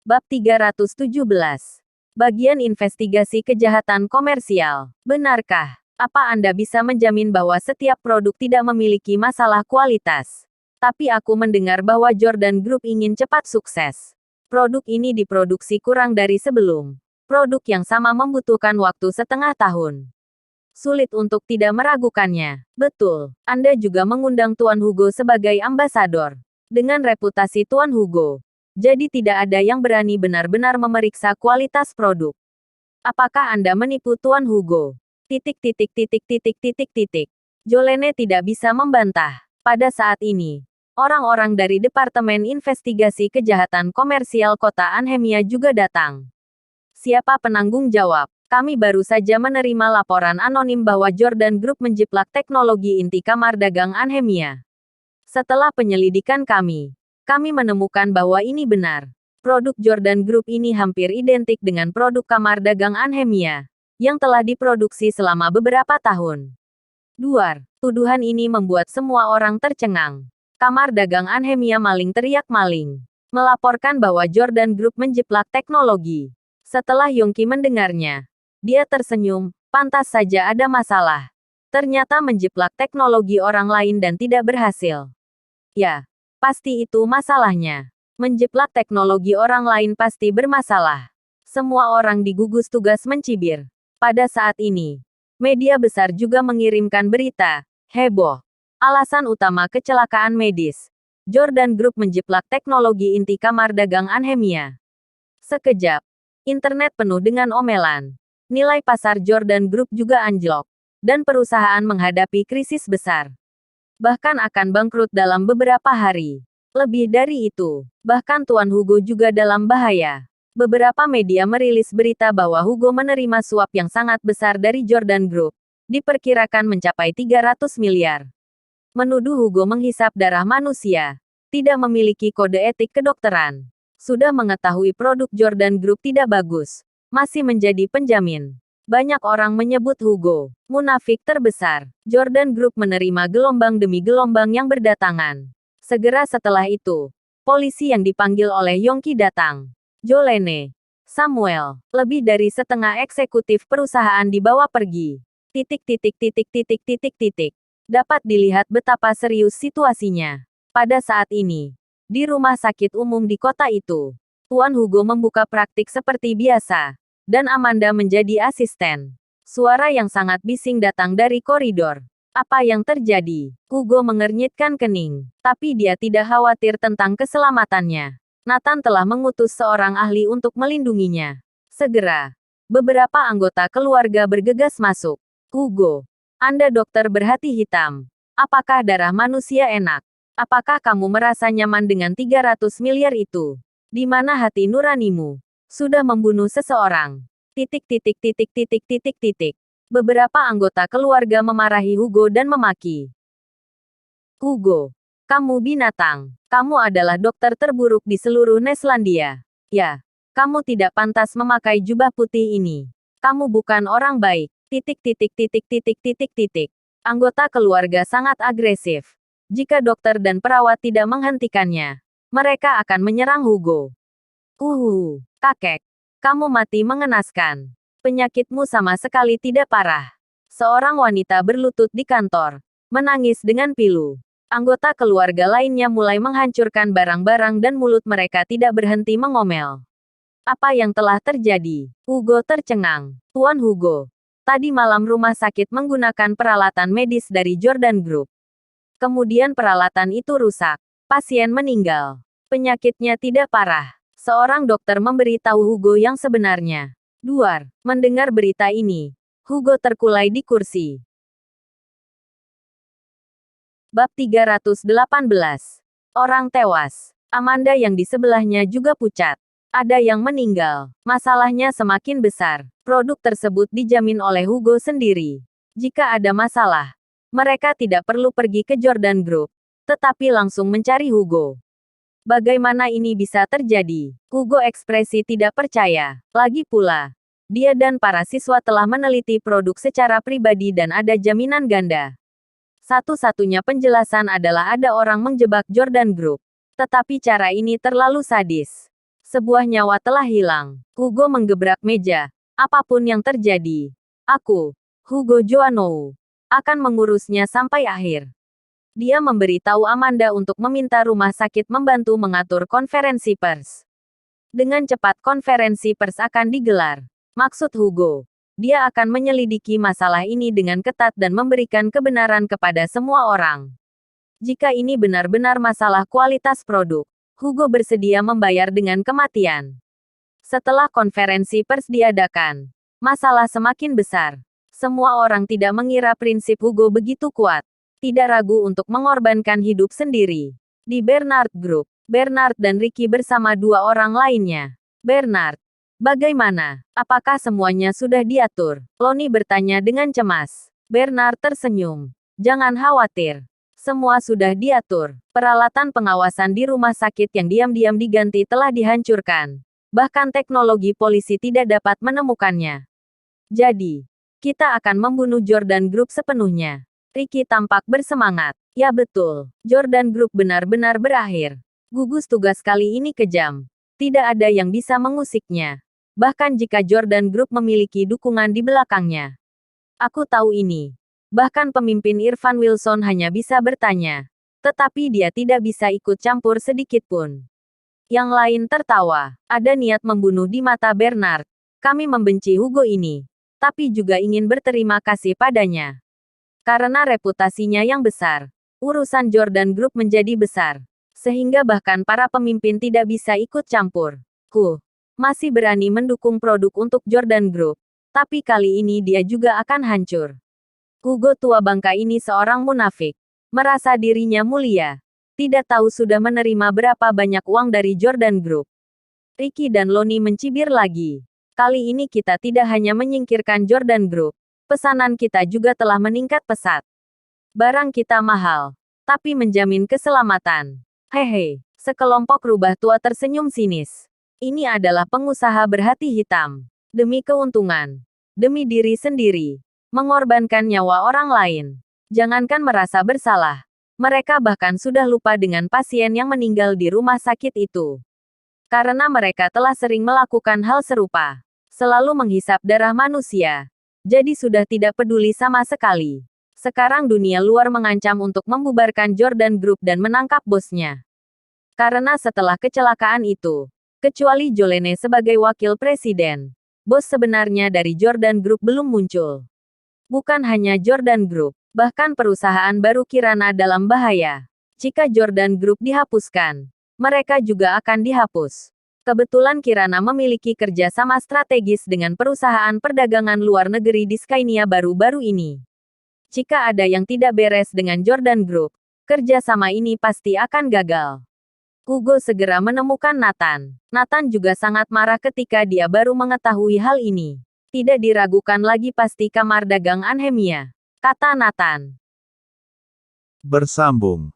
Bab 317. Bagian investigasi kejahatan komersial. Benarkah? Apa Anda bisa menjamin bahwa setiap produk tidak memiliki masalah kualitas? Tapi aku mendengar bahwa Jordan Group ingin cepat sukses. Produk ini diproduksi kurang dari sebelum. Produk yang sama membutuhkan waktu setengah tahun. Sulit untuk tidak meragukannya. Betul, Anda juga mengundang Tuan Hugo sebagai ambasador. Dengan reputasi Tuan Hugo, jadi tidak ada yang berani benar-benar memeriksa kualitas produk. Apakah Anda menipu Tuan Hugo? Jolene tidak bisa membantah. Pada saat ini, orang-orang dari Departemen Investigasi Kejahatan Komersial Kota Anhemia juga datang. Siapa penanggung jawab? Kami baru saja menerima laporan anonim bahwa Jordan Group menjiplak teknologi inti kamar dagang Anhemia. Setelah penyelidikan kami menemukan bahwa ini benar. Produk Jordan Group ini hampir identik dengan produk kamar dagang Anhemia, yang telah diproduksi selama beberapa tahun. Duar, tuduhan ini membuat semua orang tercengang. Kamar dagang Anhemia maling teriak maling. Melaporkan bahwa Jordan Group menjiplak teknologi. Setelah Yongki mendengarnya, dia tersenyum, pantas saja ada masalah. Ternyata menjiplak teknologi orang lain dan tidak berhasil. Ya. Pasti itu masalahnya. Menjiplak teknologi orang lain pasti bermasalah. Semua orang di gugus tugas mencibir. Pada saat ini, media besar juga mengirimkan berita heboh. Alasan utama kecelakaan medis. Jordan Group menjiplak teknologi inti kamar dagang Anhemia. Sekejap, internet penuh dengan omelan. Nilai pasar Jordan Group juga anjlok. Dan perusahaan menghadapi krisis besar. Bahkan akan bangkrut dalam beberapa hari. Lebih dari itu, bahkan Tuan Hugo juga dalam bahaya. Beberapa media merilis berita bahwa Hugo menerima suap yang sangat besar dari Jordan Group. Diperkirakan mencapai 300 miliar. Menuduh Hugo menghisap darah manusia. Tidak memiliki kode etik kedokteran. Sudah mengetahui produk Jordan Group tidak bagus. Masih menjadi penjamin. Banyak orang menyebut Hugo munafik terbesar. Jordan Group menerima gelombang demi gelombang yang berdatangan. Segera setelah itu, polisi yang dipanggil oleh Yongki datang. Jolene, Samuel, lebih dari setengah eksekutif perusahaan dibawa pergi. Dapat dilihat betapa serius situasinya. Pada saat ini, di rumah sakit umum di kota itu, Tuan Hugo membuka praktik seperti biasa. Dan Amanda menjadi asisten. Suara yang sangat bising datang dari koridor. Apa yang terjadi? Hugo mengernyitkan kening. Tapi dia tidak khawatir tentang keselamatannya. Nathan telah mengutus seorang ahli untuk melindunginya. Segera, beberapa anggota keluarga bergegas masuk. Hugo, Anda dokter berhati hitam. Apakah darah manusia enak? Apakah kamu merasa nyaman dengan 300 miliar itu? Di mana hati nuranimu? Sudah membunuh seseorang. Beberapa anggota keluarga memarahi Hugo dan memaki. Hugo, kamu binatang. Kamu adalah dokter terburuk di seluruh Neslandia. Ya, kamu tidak pantas memakai jubah putih ini. Kamu bukan orang baik. Anggota keluarga sangat agresif. Jika dokter dan perawat tidak menghentikannya, mereka akan menyerang Hugo. Kakek, kamu mati mengenaskan. Penyakitmu sama sekali tidak parah. Seorang wanita berlutut di kantor, menangis dengan pilu. Anggota keluarga lainnya mulai menghancurkan barang-barang dan mulut mereka tidak berhenti mengomel. Apa yang telah terjadi? Hugo tercengang. Tuan Hugo, tadi malam rumah sakit menggunakan peralatan medis dari Jordan Group. Kemudian peralatan itu rusak. Pasien meninggal. Penyakitnya tidak parah. Seorang dokter memberitahu Hugo yang sebenarnya. Duar, mendengar berita ini, Hugo terkulai di kursi. Bab 318. Orang tewas. Amanda yang di sebelahnya juga pucat. Ada yang meninggal. Masalahnya semakin besar. Produk tersebut dijamin oleh Hugo sendiri. Jika ada masalah, mereka tidak perlu pergi ke Jordan Group, tetapi langsung mencari Hugo. Bagaimana ini bisa terjadi? Hugo ekspresi tidak percaya. Lagi pula, dia dan para siswa telah meneliti produk secara pribadi dan ada jaminan ganda. Satu-satunya penjelasan adalah ada orang menjebak Jordan Group. Tetapi cara ini terlalu sadis. Sebuah nyawa telah hilang. Hugo menggebrak meja. Apapun yang terjadi, aku, Hugo Joanou, akan mengurusnya sampai akhir. Dia memberitahu Amanda untuk meminta rumah sakit membantu mengatur konferensi pers. Dengan cepat konferensi pers akan digelar. Maksud Hugo, dia akan menyelidiki masalah ini dengan ketat dan memberikan kebenaran kepada semua orang. Jika ini benar-benar masalah kualitas produk, Hugo bersedia membayar dengan kematian. Setelah konferensi pers diadakan, masalah semakin besar. Semua orang tidak mengira prinsip Hugo begitu kuat. Tidak ragu untuk mengorbankan hidup sendiri. Di Bernard Group, Bernard dan Ricky bersama dua orang lainnya. Bernard, bagaimana? Apakah semuanya sudah diatur? Lonnie bertanya dengan cemas. Bernard tersenyum. Jangan khawatir. Semua sudah diatur. Peralatan pengawasan di rumah sakit yang diam-diam diganti telah dihancurkan. Bahkan teknologi polisi tidak dapat menemukannya. Jadi, kita akan membunuh Jordan Group sepenuhnya. Ricky tampak bersemangat. Ya betul, Jordan Group benar-benar berakhir. Gugus tugas kali ini kejam. Tidak ada yang bisa mengusiknya. Bahkan jika Jordan Group memiliki dukungan di belakangnya. Aku tahu ini. Bahkan pemimpin Irfan Wilson hanya bisa bertanya. Tetapi dia tidak bisa ikut campur sedikit pun. Yang lain tertawa. Ada niat membunuh di mata Bernard. Kami membenci Hugo ini. Tapi juga ingin berterima kasih padanya. Karena reputasinya yang besar. Urusan Jordan Group menjadi besar. Sehingga bahkan para pemimpin tidak bisa ikut campur. Masih berani mendukung produk untuk Jordan Group. Tapi kali ini dia juga akan hancur. Hugo tua bangka ini seorang munafik. Merasa dirinya mulia. Tidak tahu sudah menerima berapa banyak uang dari Jordan Group. Ricky dan Lonnie mencibir lagi. Kali ini kita tidak hanya menyingkirkan Jordan Group. Pesanan kita juga telah meningkat pesat. Barang kita mahal. Tapi menjamin keselamatan. Hehe. Sekelompok rubah tua tersenyum sinis. Ini adalah pengusaha berhati hitam. Demi keuntungan. Demi diri sendiri. Mengorbankan nyawa orang lain. Jangankan merasa bersalah. Mereka bahkan sudah lupa dengan pasien yang meninggal di rumah sakit itu. Karena mereka telah sering melakukan hal serupa. Selalu menghisap darah manusia. Jadi sudah tidak peduli sama sekali. Sekarang dunia luar mengancam untuk membubarkan Jordan Group dan menangkap bosnya. Karena setelah kecelakaan itu, kecuali Jolene sebagai wakil presiden, bos sebenarnya dari Jordan Group belum muncul. Bukan hanya Jordan Group. Bahkan perusahaan baru Kirana dalam bahaya. Jika Jordan Group dihapuskan, mereka juga akan dihapus. Kebetulan Kirana memiliki kerjasama strategis dengan perusahaan perdagangan luar negeri di Skynia baru-baru ini. Jika ada yang tidak beres dengan Jordan Group, kerjasama ini pasti akan gagal. Hugo segera menemukan Nathan. Nathan juga sangat marah ketika dia baru mengetahui hal ini. Tidak diragukan lagi pasti kamar dagang Anhemia. Kata Nathan. Bersambung.